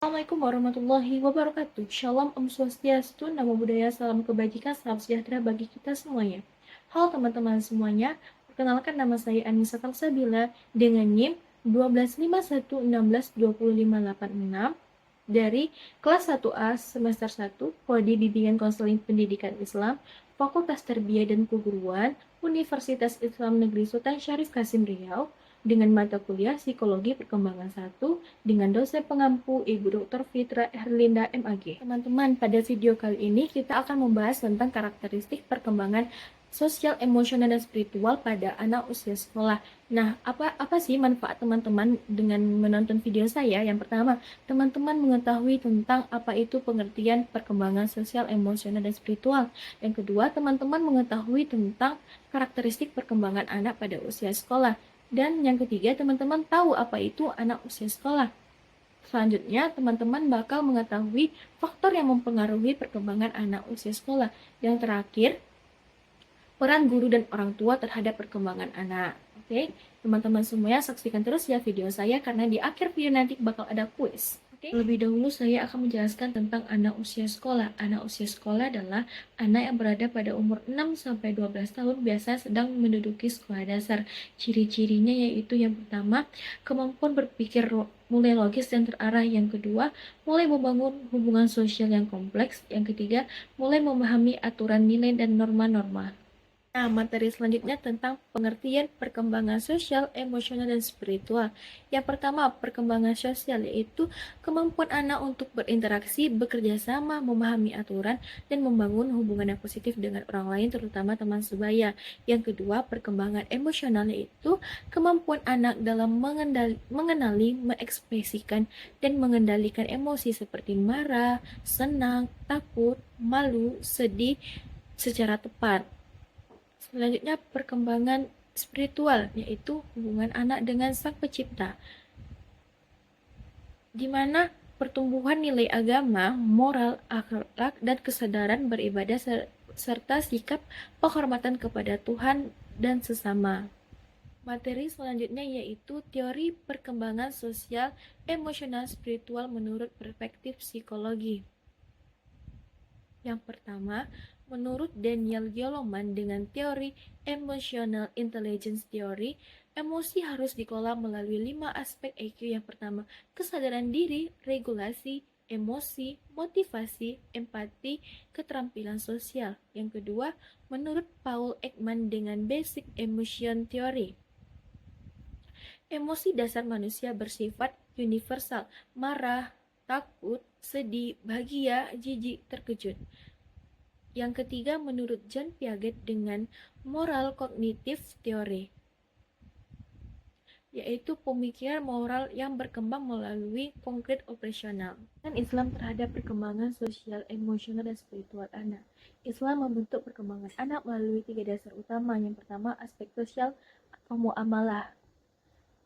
Assalamualaikum warahmatullahi wabarakatuh. Shalom, Om Swastiastu, Namo Buddhaya, salam kebajikan, salam sejahtera bagi kita semuanya. Halo teman-teman semuanya, perkenalkan nama saya Anissa Talsabila dengan NIM 125116208586 dari kelas 1A semester 1, Prodi Bimbingan Konseling Pendidikan Islam, Fakultas Tarbiyah dan Keguruan, Universitas Islam Negeri Sultan Syarif Kasim Riau, dengan mata kuliah Psikologi Perkembangan 1 dengan dosen pengampu Ibu Dr. Fitra Herlinda MAG. Teman-teman, pada video kali ini kita akan membahas tentang karakteristik perkembangan sosial, emosional, dan spiritual pada anak usia sekolah. Nah, apa sih manfaat teman-teman dengan menonton video saya? Yang pertama, teman-teman mengetahui tentang apa itu pengertian perkembangan sosial, emosional, dan spiritual. Yang kedua, teman-teman mengetahui tentang karakteristik perkembangan anak pada usia sekolah. Dan yang ketiga, teman-teman tahu apa itu anak usia sekolah. Selanjutnya, teman-teman bakal mengetahui faktor yang mempengaruhi perkembangan anak usia sekolah. Yang terakhir, peran guru dan orang tua terhadap perkembangan anak. Oke, teman-teman semuanya saksikan terus ya video saya karena di akhir video nanti bakal ada kuis. Lebih dahulu saya akan menjelaskan tentang anak usia sekolah. Anak usia sekolah adalah anak yang berada pada umur 6-12 tahun biasa sedang menduduki sekolah dasar. Ciri-cirinya yaitu yang pertama, kemampuan berpikir mulai logis dan terarah. Yang kedua, mulai membangun hubungan sosial yang kompleks. Yang ketiga, mulai memahami aturan nilai dan norma-norma. Nah, materi selanjutnya tentang pengertian perkembangan sosial, emosional, dan spiritual. Yang pertama, perkembangan sosial yaitu kemampuan anak untuk berinteraksi, bekerja sama, memahami aturan, dan membangun hubungan yang positif dengan orang lain, terutama teman sebaya. Yang kedua, perkembangan emosional yaitu kemampuan anak dalam mengenali, mengekspresikan, dan mengendalikan emosi seperti marah, senang, takut, malu, sedih secara tepat. Selanjutnya, perkembangan spiritual, yaitu hubungan anak dengan Sang Pencipta, di mana pertumbuhan nilai agama, moral, akhlak, dan kesadaran beribadah serta sikap penghormatan kepada Tuhan dan sesama. Materi selanjutnya yaitu teori perkembangan sosial, emosional, spiritual menurut perspektif psikologi. Yang pertama, menurut Daniel Goleman dengan teori Emotional Intelligence Theory, emosi harus dikelola melalui 5 aspek EQ. Yang pertama, kesadaran diri, regulasi, emosi, motivasi, empati, keterampilan sosial. Yang kedua, menurut Paul Ekman dengan Basic Emotion Theory, emosi dasar manusia bersifat universal, marah, takut, sedih, bahagia, jijik, terkejut. Yang ketiga, menurut John Piaget dengan moral kognitif teori, yaitu pemikiran moral yang berkembang melalui konkret operasional. Dan Islam terhadap perkembangan sosial, emosional, dan spiritual anak. Islam membentuk perkembangan anak melalui 3 dasar utama. Yang pertama, aspek sosial atau muamalah.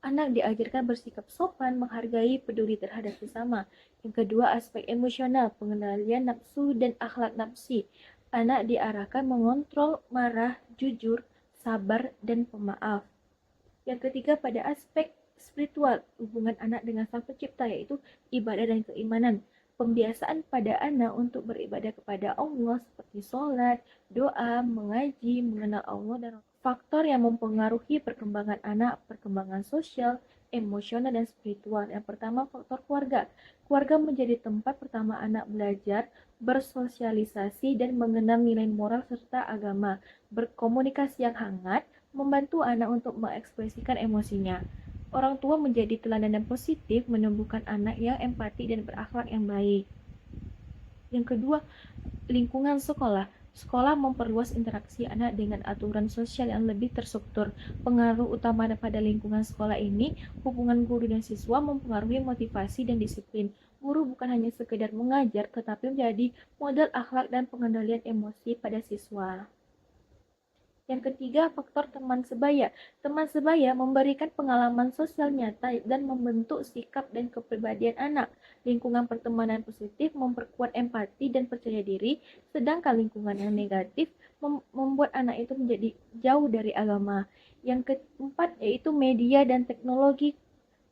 Anak diajarkan bersikap sopan, menghargai, peduli terhadap sesama. Yang kedua, aspek emosional, pengendalian nafsu dan akhlak nafsi. Anak diarahkan mengontrol marah, jujur, sabar, dan pemaaf. Yang ketiga, pada aspek spiritual, hubungan anak dengan Sang Pencipta, yaitu ibadah dan keimanan. Pembiasaan pada anak untuk beribadah kepada Allah seperti sholat, doa, mengaji, mengenal Allah, dan faktor yang mempengaruhi perkembangan anak, perkembangan sosial, emosional, dan spiritual. Yang pertama, faktor keluarga. Keluarga menjadi tempat pertama anak belajar, bersosialisasi, dan mengenal nilai moral serta agama. Berkomunikasi yang hangat, membantu anak untuk mengekspresikan emosinya. Orang tua menjadi teladan yang positif, menumbuhkan anak yang empati dan berakhlak yang baik. Yang kedua, lingkungan sekolah. Sekolah memperluas interaksi anak dengan aturan sosial yang lebih terstruktur. Pengaruh utama pada lingkungan sekolah ini, hubungan guru dan siswa mempengaruhi motivasi dan disiplin. Guru bukan hanya sekedar mengajar, tetapi menjadi model akhlak dan pengendalian emosi pada siswa. Yang ketiga, faktor teman sebaya. Teman sebaya memberikan pengalaman sosial nyata dan membentuk sikap dan kepribadian anak. Lingkungan pertemanan positif memperkuat empati dan percaya diri, sedangkan lingkungan yang negatif membuat anak itu menjadi jauh dari agama. Yang keempat yaitu media dan teknologi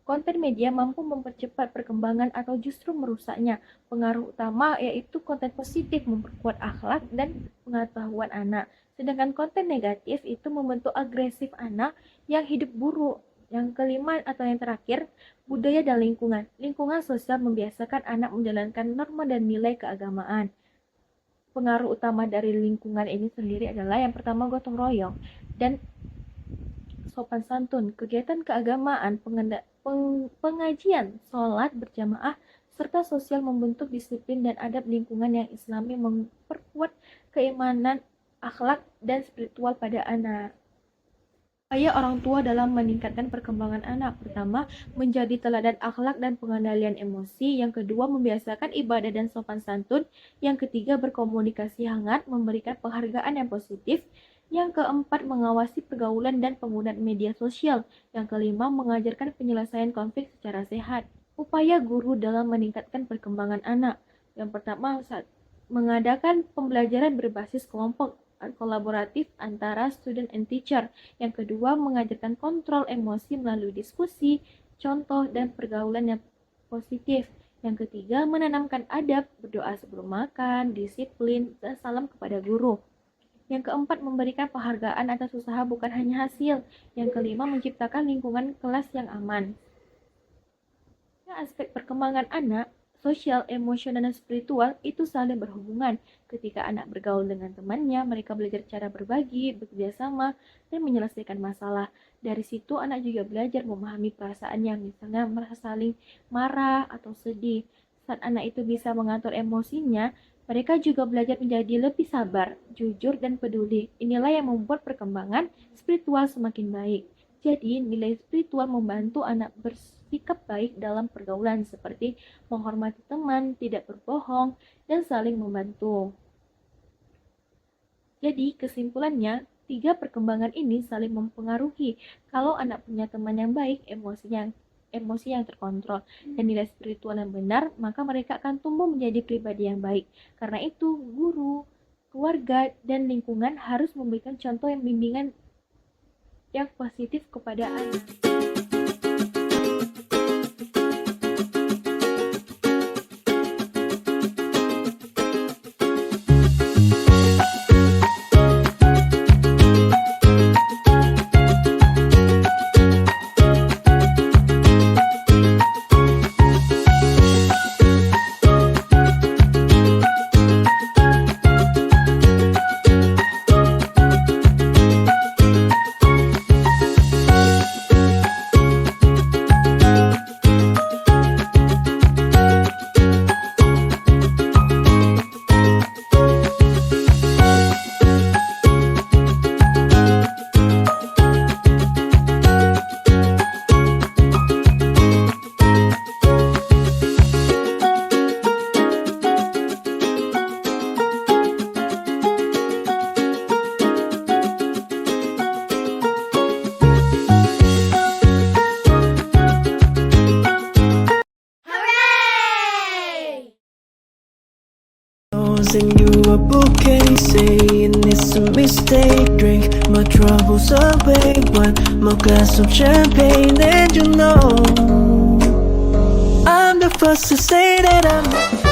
Konten media mampu mempercepat perkembangan atau justru merusaknya. Pengaruh utama yaitu konten positif memperkuat akhlak dan pengetahuan anak. Sedangkan konten negatif itu membentuk agresif anak yang hidup buruk. Yang kelima atau yang terakhir, budaya dan lingkungan. Lingkungan sosial membiasakan anak menjalankan norma dan nilai keagamaan. Pengaruh utama dari lingkungan ini sendiri adalah yang pertama gotong royong dan sopan santun, kegiatan keagamaan, pengajian, sholat berjamaah, serta sosial membentuk disiplin dan adab lingkungan yang islami memperkuat keimanan, akhlak, dan spiritual pada anak. Upaya orang tua dalam meningkatkan perkembangan anak. Pertama, menjadi teladan akhlak dan pengendalian emosi. Yang kedua, membiasakan ibadah dan sopan santun. Yang ketiga, berkomunikasi hangat, memberikan penghargaan yang positif. Yang keempat, mengawasi pergaulan dan penggunaan media sosial. Yang kelima, mengajarkan penyelesaian konflik secara sehat. Upaya guru dalam meningkatkan perkembangan anak. Yang pertama, mengadakan pembelajaran berbasis kelompok kolaboratif antara student and teacher. Yang kedua, mengajarkan kontrol emosi melalui diskusi, contoh, dan pergaulan yang positif. Yang ketiga, menanamkan adab, berdoa sebelum makan, disiplin, dan salam kepada guru. Yang keempat, memberikan penghargaan atas usaha bukan hanya hasil. Yang kelima, menciptakan lingkungan kelas yang aman. Aspek perkembangan anak, sosial, emosional, dan spiritual itu saling berhubungan. Ketika anak bergaul dengan temannya, mereka belajar cara berbagi, bekerja sama, dan menyelesaikan masalah. Dari situ anak juga belajar memahami perasaan yang misalnya merasa saling marah atau sedih. Saat anak itu bisa mengatur emosinya, mereka juga belajar menjadi lebih sabar, jujur, dan peduli. Inilah yang membuat perkembangan spiritual semakin baik. Jadi, nilai spiritual membantu anak bersikap baik dalam pergaulan seperti menghormati teman, tidak berbohong, dan saling membantu. Jadi, kesimpulannya, 3 perkembangan ini saling mempengaruhi. Kalau anak punya teman yang baik, emosi yang terkontrol, dan nilai spiritual yang benar, maka mereka akan tumbuh menjadi pribadi yang baik. Karena itu, guru, keluarga, dan lingkungan harus memberikan contoh yang bimbingan yang positif kepada anak. Send you a bouquet saying it's a mistake. Drink my troubles away, one more glass of champagne, and you know I'm the first to say that I'm